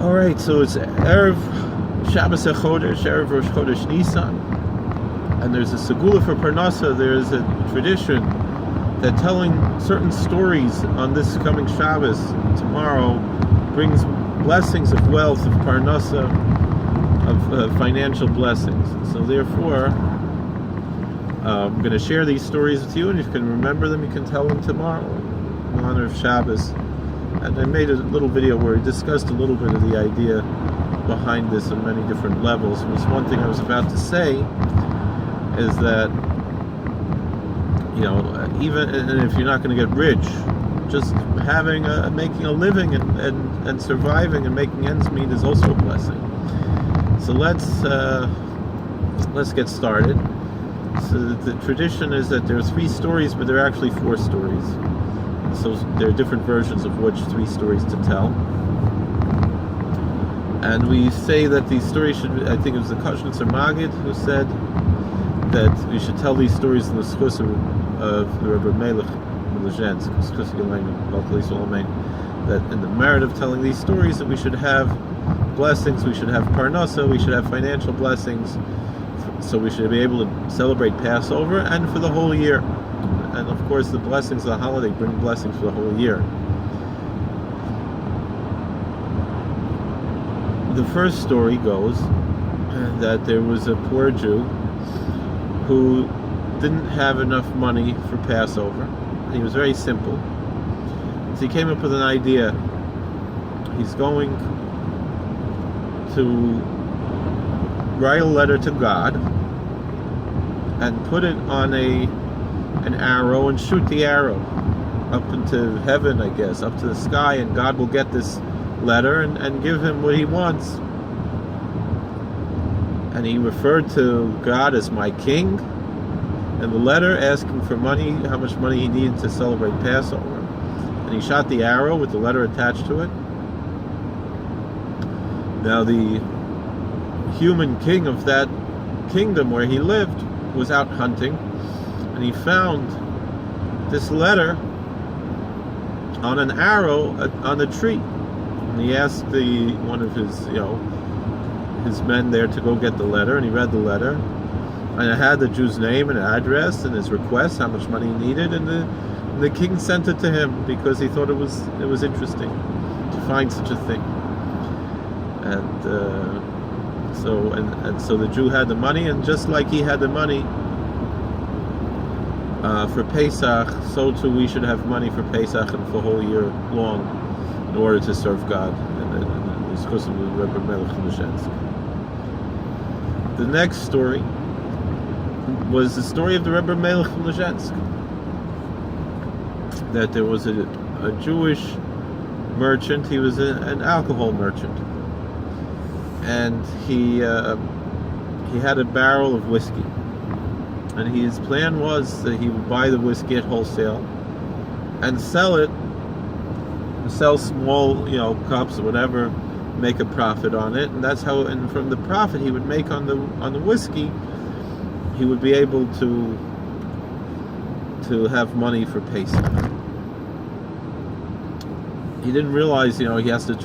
All right, so it's Erev Shabbos Hachodesh, Erev Rosh Chodesh Nisan, and there's a segula for Parnasa. There's a tradition that telling certain stories on this coming Shabbos tomorrow brings blessings of wealth, of Parnasa, of financial blessings. So therefore, I'm going to share these stories with you, and if you can remember them, you can tell them tomorrow in honor of Shabbos. And I made a little video where I discussed a little bit of the idea behind this on many different levels. It was one thing I was about to say is that, even if you're not going to get rich, just having making a living and surviving and making ends meet is also a blessing. So let's get started. So the tradition is that there are 3 stories, but there are actually 4 stories. So there are different versions of which 3 stories to tell. And we say that these stories should, I think it was the Kashnitzer Magid who said that we should tell these stories in the schus of the Rebbe Melech Milazhensk, that in the merit of telling these stories that we should have blessings, we should have parnasa, we should have financial blessings, so we should be able to celebrate Passover and for the whole year. And of course the blessings of the holiday bring blessings for the whole year. The first story goes that there was a poor Jew who didn't have enough money for Passover. He was very simple. So he came up with an idea. He's going to write a letter to God and put it on an arrow and shoot the arrow up into heaven, I guess, up to the sky, and God will get this letter and give him what he wants. And he referred to God as my king, and the letter asking for money, how much money he needed to celebrate Passover. And he shot the arrow with the letter attached to it. Now the human king of that kingdom where he lived was out hunting, and he found this letter on an arrow on a tree. And he asked one of his men there to go get the letter, and he read the letter, and it had the Jew's name and address and his request, how much money he needed, and the king sent it to him because he thought it was interesting to find such a thing. And so the Jew had the money, and just like he had the money for Pesach, so too we should have money for Pesach and for the whole year long in order to serve God. And this was the Rebbe Melech Milazhensk. The next story was the story of the Rebbe Melech Milazhensk, that there was a Jewish merchant. He was an alcohol merchant, and he had a barrel of whiskey. And his plan was that he would buy the whiskey at wholesale and sell small, cups or whatever, make a profit on it. And that's how, and from the profit he would make on the whiskey, he would be able to have money for Pesach. He didn't realize, he has to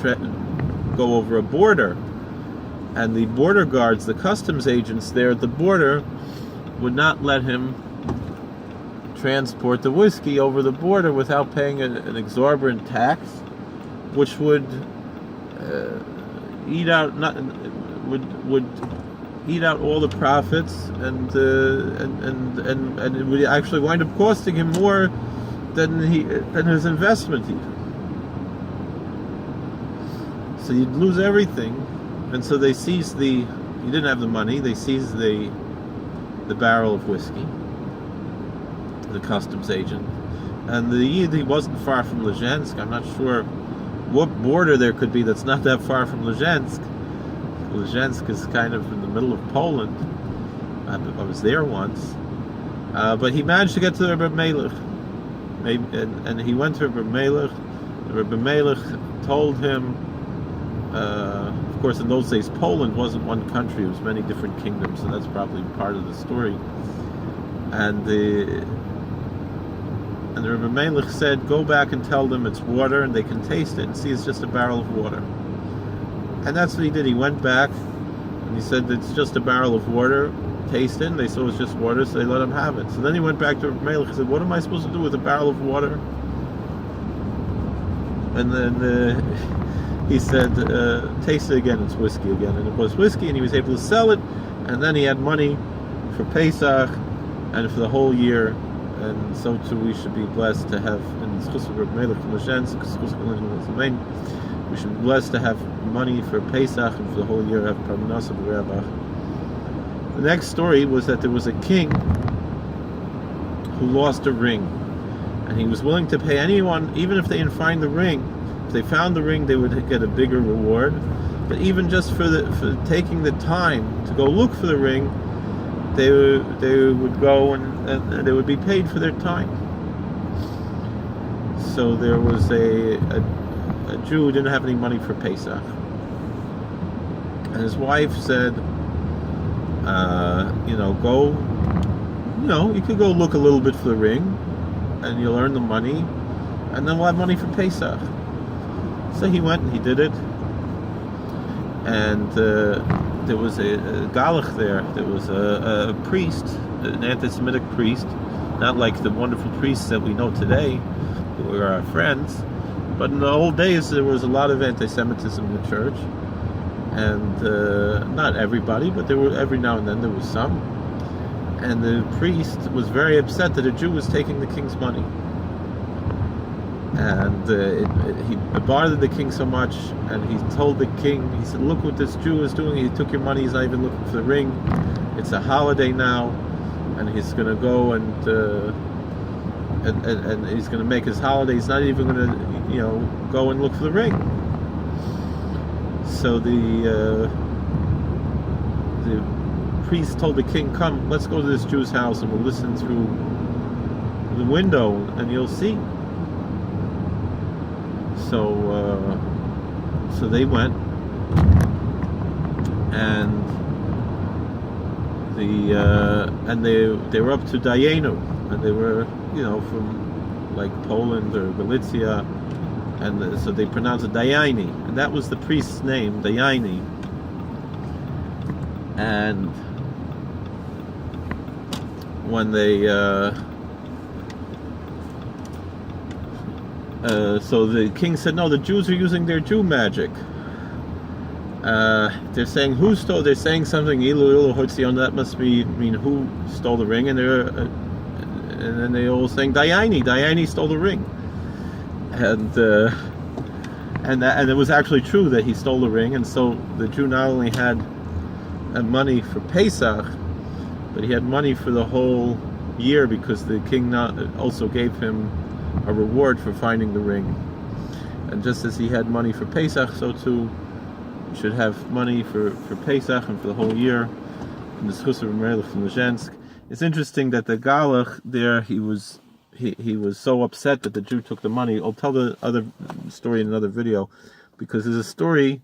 go over a border, and the border guards, the customs agents there at the border, would not let him transport the whiskey over the border without paying an exorbitant tax, which would eat out all the profits, and it would actually wind up costing him more than his investment even. So you'd lose everything, and so they seized he didn't have the money. They seized the barrel of whiskey, the customs agent, and the Yid, he wasn't far from Lezhensk. I'm not sure what border there could be that's not that far from Lezhensk. Lezhensk is kind of in the middle of Poland. I was there once, but he managed to get to the Rebbe Melech, and he went to Rebbe Melech. The Rebbe Melech told him, of course, in those days, Poland wasn't one country; it was many different kingdoms, so that's probably part of the story. And the Rebbe Melech said, "Go back and tell them it's water, and they can taste it and see it's just a barrel of water." And that's what he did. He went back and he said, it's just a barrel of water. Taste it. And they saw it was just water, so they let him have it. So then he went back to Melech and said, what am I supposed to do with a barrel of water? And then he said, taste it again, it's whiskey again. And it was whiskey, and he was able to sell it. And then he had money for Pesach and for the whole year. And so too we should be blessed to have, in we should be blessed to have money for Pesach and for the whole year, have Parnasa b'Rebbach. The next story was that there was a king who lost a ring, and he was willing to pay anyone, even if they didn't find the ring. If they found the ring, they would get a bigger reward. But even just for taking the time to go look for the ring, they would go and they would be paid for their time. So there was a Jew who didn't have any money for Pesach, and his wife said, you could go look a little bit for the ring, and you'll earn the money, and then we'll have money for Pesach. So he went and he did it, and there was a galach there. There was a priest, an anti-Semitic priest, not like the wonderful priests that we know today, who are our friends, but in the old days there was a lot of anti-Semitism in the church, and not everybody, but there were, every now and then there was some. And the priest was very upset that a Jew was taking the king's money. And he bothered the king so much, and he told the king, he said, look what this Jew is doing, he took your money, he's not even looking for the ring, it's a holiday now, and he's going to go and he's going to make his holiday, he's not even going to, go and look for the ring. So the priest told the king, come, let's go to this Jew's house and we'll listen through the window and you'll see. So they went, and they were up to Dayenu, and they were from like Poland or Galicia, and so they pronounced it Dayani, and that was the priest's name, Dayani. And when they so the king said, no, the Jews are using their Jew magic. They're saying, who stole? They're saying something, Ilu Hotzion, that must mean who stole the ring, and then they all saying Dayani stole the ring, and it was actually true that he stole the ring. And so the Jew not only had money for Pesach, but he had money for the whole year, because the king also gave him a reward for finding the ring. And just as he had money for Pesach, so too should have money for Pesach and for the whole year. In the Schus of Merle from Lezhensk. It's interesting that the Galach there, he was so upset that the Jew took the money. I'll tell the other story in another video, because there's a story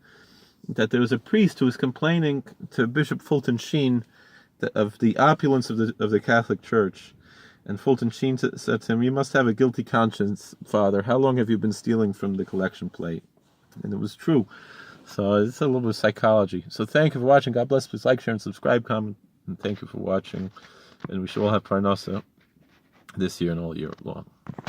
that there was a priest who was complaining to Bishop Fulton Sheen of the opulence of the Catholic Church. And Fulton Sheen said to him, you must have a guilty conscience, Father. How long have you been stealing from the collection plate? And it was true. So it's a little bit of psychology. So thank you for watching. God bless. Please like, share, and subscribe, comment. And thank you for watching. And we should all have Parnasa this year and all year long.